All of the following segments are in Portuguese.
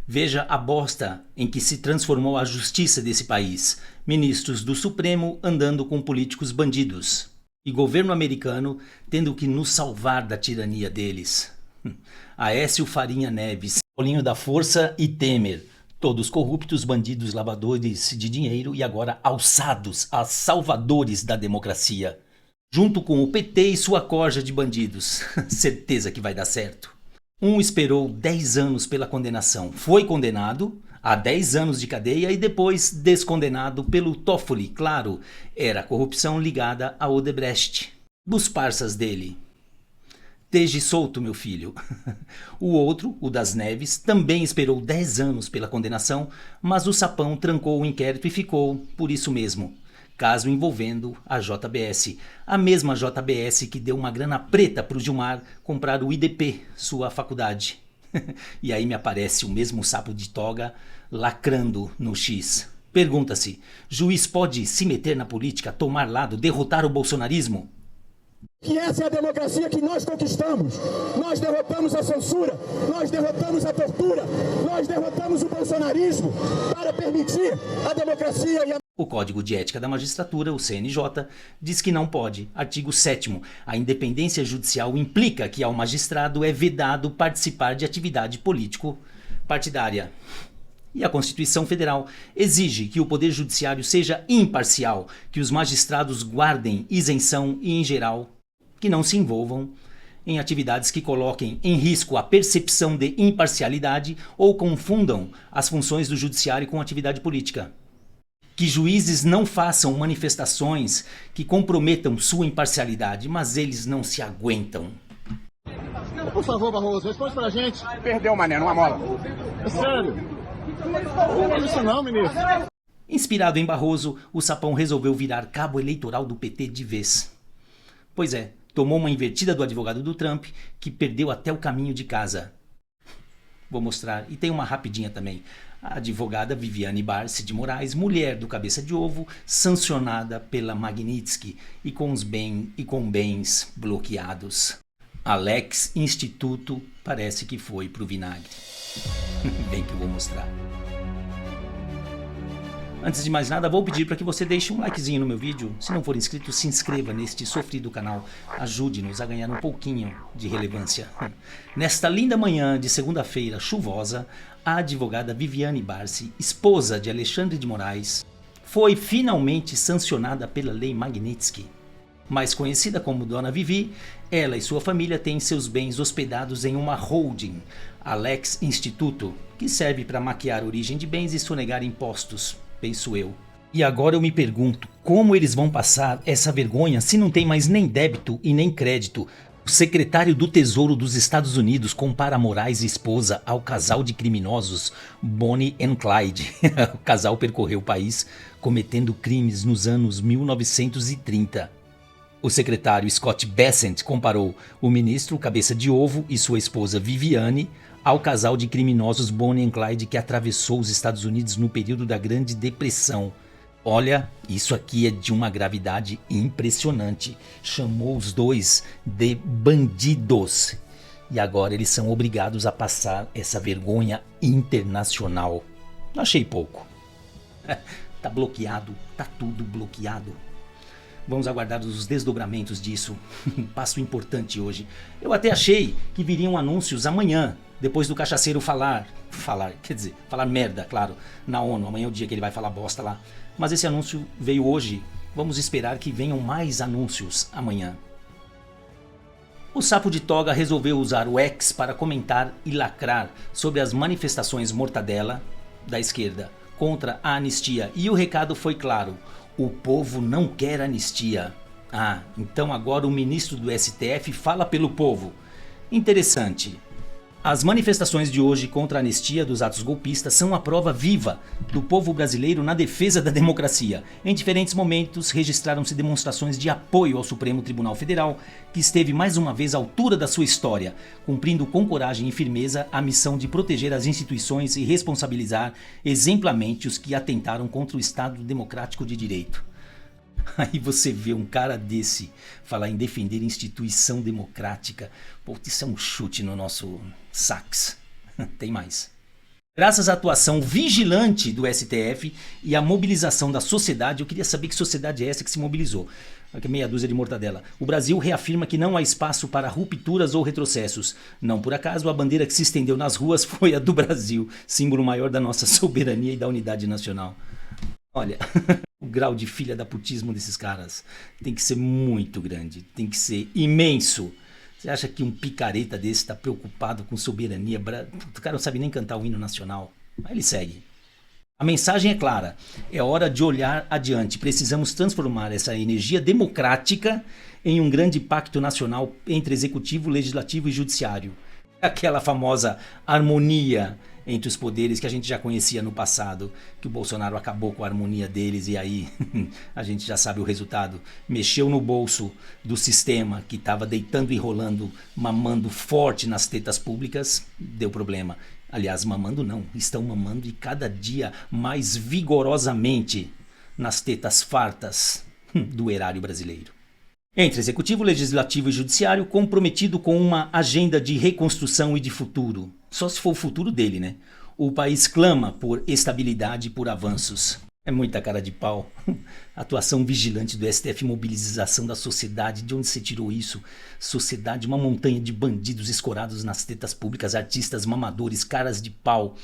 Veja a bosta em que se transformou a justiça desse país. Ministros do Supremo andando com políticos bandidos. E governo americano tendo que nos salvar da tirania deles. Aécio Farinha Neves, Paulinho da Força e Temer. Todos corruptos, bandidos, lavadores de dinheiro e agora alçados a salvadores da democracia. Junto com o PT e sua corja de bandidos. Certeza que vai dar certo. Um esperou 10 anos pela condenação, foi condenado a 10 anos de cadeia e depois descondenado pelo Toffoli, claro, era corrupção ligada a Odebrecht. Dos parças dele. Esteja solto, meu filho. O outro, o das Neves, também esperou 10 anos pela condenação, mas o sapão trancou o inquérito e ficou por isso mesmo. Caso envolvendo a JBS, a mesma JBS que deu uma grana preta para o Gilmar comprar o IDP, sua faculdade. E aí me aparece o mesmo sapo de toga lacrando no X. Pergunta-se, juiz pode se meter na política, tomar lado, derrotar o bolsonarismo? Que essa é a democracia que nós conquistamos. Nós derrotamos a censura, nós derrotamos a tortura, nós derrotamos o bolsonarismo para permitir a democracia e a... O Código de Ética da Magistratura, o CNJ, diz que não pode. Artigo 7º. A independência judicial implica que ao magistrado é vedado participar de atividade político-partidária. E a Constituição Federal exige que o Poder Judiciário seja imparcial, que os magistrados guardem isenção e, em geral, que não se envolvam em atividades que coloquem em risco a percepção de imparcialidade ou confundam as funções do judiciário com atividade política. Que juízes não façam manifestações que comprometam sua imparcialidade, mas eles não se aguentam. Por favor, Barroso, responde pra gente. Perdeu, mané, numa mola. É sério. Não isso não, ministro. Inspirado em Barroso, o sapão resolveu virar cabo eleitoral do PT de vez. Pois é, tomou uma invertida do advogado do Trump, que perdeu até o caminho de casa. Vou mostrar, e tem uma rapidinha também. A advogada Viviane Barsi de Moraes, mulher do Cabeça de Ovo, sancionada pela Magnitsky e com bens bloqueados. Alex Instituto parece que foi pro vinagre. Vem que eu vou mostrar. Antes de mais nada, vou pedir para que você deixe um likezinho no meu vídeo. Se não for inscrito, se inscreva neste sofrido canal. Ajude-nos a ganhar um pouquinho de relevância. Nesta linda manhã de segunda-feira chuvosa, a advogada Viviane Barsi, esposa de Alexandre de Moraes, foi finalmente sancionada pela Lei Magnitsky. Mais conhecida como Dona Vivi, ela e sua família têm seus bens hospedados em uma holding, Alex Instituto, que serve para maquiar a origem de bens e sonegar impostos, penso eu. E agora eu me pergunto, como eles vão passar essa vergonha se não tem mais nem débito e nem crédito? O secretário do Tesouro dos Estados Unidos compara Moraes e esposa ao casal de criminosos Bonnie and Clyde. O casal percorreu o país cometendo crimes nos anos 1930. O secretário Scott Bessent comparou o ministro Cabeça de Ovo e sua esposa Viviane ao casal de criminosos Bonnie and Clyde que atravessou os Estados Unidos no período da Grande Depressão. Olha, isso aqui é de uma gravidade impressionante. Chamou os dois de bandidos. E agora eles são obrigados a passar essa vergonha internacional. Achei pouco. Tá bloqueado, tá tudo bloqueado. Vamos aguardar os desdobramentos disso. Um passo importante hoje. Eu até achei que viriam anúncios amanhã, depois do cachaceiro falar merda, claro, na ONU. Amanhã é o dia que ele vai falar bosta lá. Mas esse anúncio veio hoje. Vamos esperar que venham mais anúncios amanhã. O sapo de toga resolveu usar o X para comentar e lacrar sobre as manifestações mortadela da esquerda contra a anistia. E o recado foi claro. O povo não quer anistia. Ah, então agora o ministro do STF fala pelo povo. Interessante. As manifestações de hoje contra a anistia dos atos golpistas são a prova viva do povo brasileiro na defesa da democracia. Em diferentes momentos registraram-se demonstrações de apoio ao Supremo Tribunal Federal, que esteve mais uma vez à altura da sua história, cumprindo com coragem e firmeza a missão de proteger as instituições e responsabilizar exemplarmente os que atentaram contra o Estado Democrático de Direito. Aí você vê um cara desse falar em defender instituição democrática. Pô, isso é um chute no nosso sax. Tem mais. Graças à atuação vigilante do STF e à mobilização da sociedade, eu queria saber que sociedade é essa que se mobilizou. Aqui meia dúzia de mortadela. O Brasil reafirma que não há espaço para rupturas ou retrocessos. Não por acaso, a bandeira que se estendeu nas ruas foi a do Brasil, símbolo maior da nossa soberania e da unidade nacional. Olha, o grau de filha da putismo desses caras tem que ser muito grande, tem que ser imenso. Você acha que um picareta desse está preocupado com soberania? O cara não sabe nem cantar o hino nacional. Mas ele segue. A mensagem é clara. É hora de olhar adiante. Precisamos transformar essa energia democrática em um grande pacto nacional entre executivo, legislativo e judiciário. Aquela famosa harmonia entre os poderes que a gente já conhecia no passado, que o Bolsonaro acabou com a harmonia deles e aí a gente já sabe o resultado. Mexeu no bolso do sistema que estava deitando e rolando, mamando forte nas tetas públicas, deu problema. Aliás, mamando não, estão mamando e cada dia mais vigorosamente nas tetas fartas do erário brasileiro. Entre executivo, legislativo e judiciário, comprometido com uma agenda de reconstrução e de futuro. Só se for o futuro dele, né? O país clama por estabilidade e por avanços. É muita cara de pau. Atuação vigilante do STF, mobilização da sociedade. De onde você tirou isso? Sociedade, uma montanha de bandidos escorados nas tetas públicas, artistas, mamadores, caras de pau.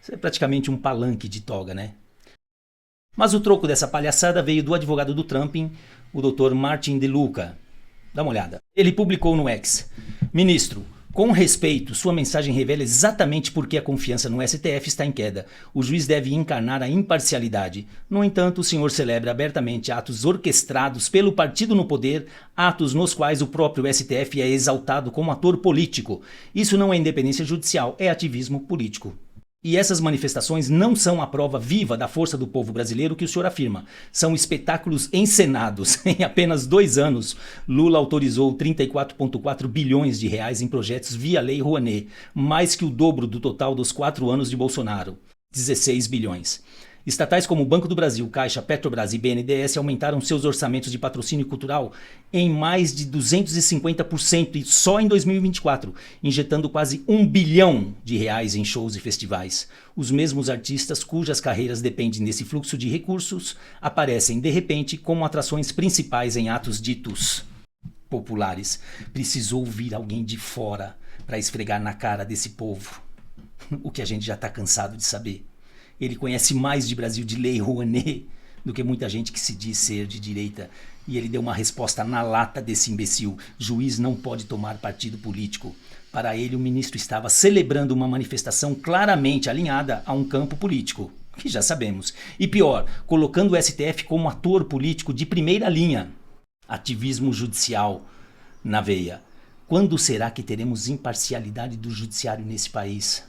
Isso é praticamente um palanque de toga, né? Mas o troco dessa palhaçada veio do advogado do Trump, o Dr. Martin DeLuca. Dá uma olhada. Ele publicou no X: Ministro, com respeito, sua mensagem revela exatamente por que a confiança no STF está em queda. O juiz deve encarnar a imparcialidade. No entanto, o senhor celebra abertamente atos orquestrados pelo partido no poder, atos nos quais o próprio STF é exaltado como ator político. Isso não é independência judicial, é ativismo político. E essas manifestações não são a prova viva da força do povo brasileiro que o senhor afirma. São espetáculos encenados. Em apenas 2 anos, Lula autorizou 34,4 bilhões de reais em projetos via Lei Rouanet, mais que o dobro do total dos 4 anos de Bolsonaro, 16 bilhões. Estatais como o Banco do Brasil, Caixa, Petrobras e BNDES aumentaram seus orçamentos de patrocínio cultural em mais de 250% e só em 2024, injetando quase 1 bilhão de reais em shows e festivais. Os mesmos artistas cujas carreiras dependem desse fluxo de recursos aparecem de repente como atrações principais em atos ditos populares. Precisou vir alguém de fora para esfregar na cara desse povo o que a gente já está cansado de saber. Ele conhece mais de Brasil de Lei Rouanet do que muita gente que se diz ser de direita. E ele deu uma resposta na lata desse imbecil. Juiz não pode tomar partido político. Para ele, o ministro estava celebrando uma manifestação claramente alinhada a um campo político, que já sabemos. E pior, colocando o STF como ator político de primeira linha. Ativismo judicial na veia. Quando será que teremos imparcialidade do judiciário nesse país?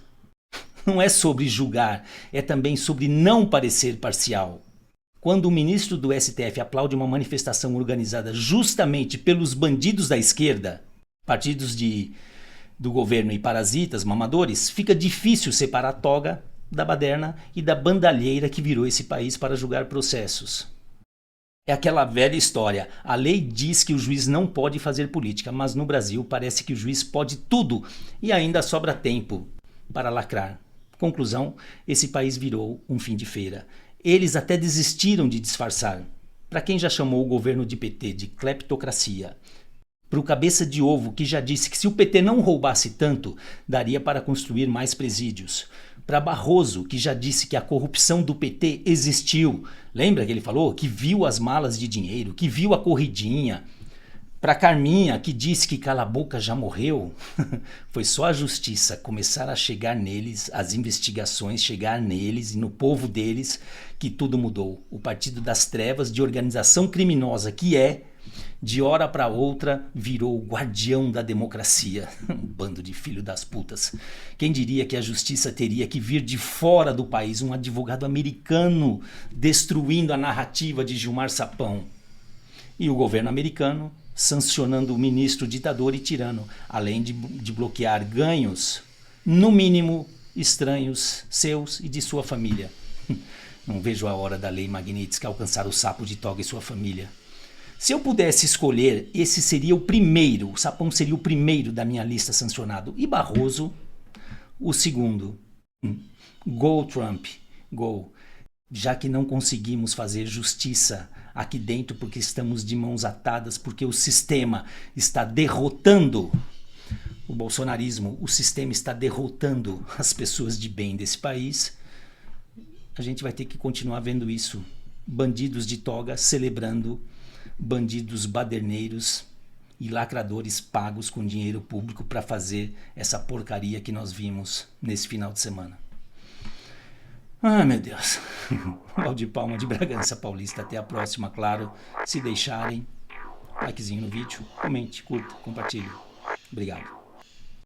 Não é sobre julgar, é também sobre não parecer parcial. Quando o ministro do STF aplaude uma manifestação organizada justamente pelos bandidos da esquerda, partidos do governo e parasitas, mamadores, fica difícil separar a toga da baderna e da bandalheira que virou esse país para julgar processos. É aquela velha história. A lei diz que o juiz não pode fazer política, mas no Brasil parece que o juiz pode tudo e ainda sobra tempo para lacrar. Conclusão, esse país virou um fim de feira. Eles até desistiram de disfarçar. Para quem já chamou o governo de PT de cleptocracia. Para o cabeça de ovo que já disse que se o PT não roubasse tanto, daria para construir mais presídios. Para Barroso, que já disse que a corrupção do PT existiu. Lembra que ele falou? Que viu as malas de dinheiro, que viu a corridinha. Para Carminha, que disse que Cala a Boca já morreu, foi só a justiça começar a chegar neles, as investigações chegar neles e no povo deles, que tudo mudou. O Partido das Trevas, de organização criminosa que é, de hora para outra, virou o guardião da democracia. Um bando de filho das putas. Quem diria que a justiça teria que vir de fora do país, um advogado americano destruindo a narrativa de Gilmar Sapão. E o governo americano sancionando o ministro ditador e tirano, além de bloquear ganhos, no mínimo, estranhos seus e de sua família. Não vejo a hora da lei Magnitsky alcançar o sapo de toga e sua família. Se eu pudesse escolher, esse seria o primeiro, o Sapão seria o primeiro da minha lista sancionado, e Barroso, o segundo. Go Trump, go. Já que não conseguimos fazer justiça aqui dentro porque estamos de mãos atadas, porque o sistema está derrotando o bolsonarismo, o sistema está derrotando as pessoas de bem desse país, a gente vai ter que continuar vendo isso. Bandidos de toga celebrando, bandidos baderneiros e lacradores pagos com dinheiro público para fazer essa porcaria que nós vimos nesse final de semana. Ai, meu Deus. Valdir Palma de Bragança Paulista. Até a próxima, claro. Se deixarem, likezinho no vídeo, comente, curta, compartilhe. Obrigado.